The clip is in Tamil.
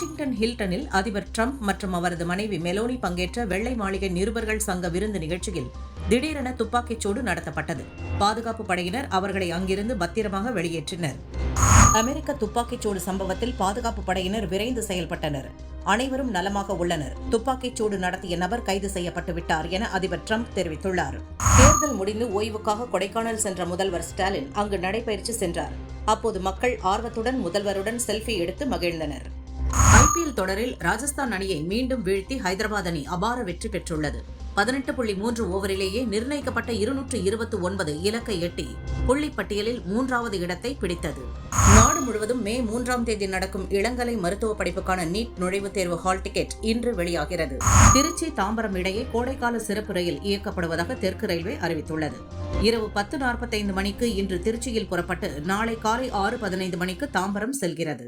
வாஷிங்டன் ஹில்டனில் அதிபர் டிரம்ப் மற்றும் அவரது மனைவி மெலோனி பங்கேற்ற வெள்ளை மாளிகை நிருபர்கள் சங்க விருந்து நிகழ்ச்சியில் திடீரென துப்பாக்கிச்சூடு நடத்தப்பட்டது. பாதுகாப்பு படையினர் அவர்களை அங்கிருந்து பத்திரமாக வெளியேற்றினர். அமெரிக்க துப்பாக்கிச்சூடு சம்பவத்தில் பாதுகாப்பு படையினர் விரைந்து செயல்பட்டனர். அனைவரும் நலமாக உள்ளனர். துப்பாக்கிச்சூடு நடத்திய நபர் கைது செய்யப்பட்டு விட்டார் என அதிபர் டிரம்ப் தெரிவித்துள்ளார். தேர்தல் முடிந்து ஓய்வுக்காக கொடைக்கானல் சென்ற முதல்வர் ஸ்டாலின் அங்கு நடைபயிற்சி சென்றார். அப்போது மக்கள் ஆர்வத்துடன் முதல்வருடன் செல்ஃபி எடுத்து மகிழ்ந்தனர். IPL தொடரில் ராஜஸ்தான் அணியை மீண்டும் வீழ்த்தி ஹைதராபாத் அணி அபார வெற்றி பெற்றுள்ளது. 18.3 ஓவரிலேயே நிர்ணயிக்கப்பட்ட 229 இலக்கை எட்டி புள்ளிப்பட்டியலில் 3வது இடத்தை பிடித்தது. நாடு முழுவதும் மே 3ஆம் தேதி நடக்கும் இளங்கலை மருத்துவ படிப்புக்கான நீட் நுழைவுத் தேர்வு ஹால் டிக்கெட் இன்று வெளியாகிறது. திருச்சி தாம்பரம் இடையே கோடைக்கால சிறப்பு ரயில் இயக்கப்படுவதாக தெற்கு ரயில்வே அறிவித்துள்ளது. இரவு 10:45 மணிக்கு இன்று திருச்சியில் புறப்பட்டு நாளை காலை 6:15 மணிக்கு தாம்பரம் செல்கிறது.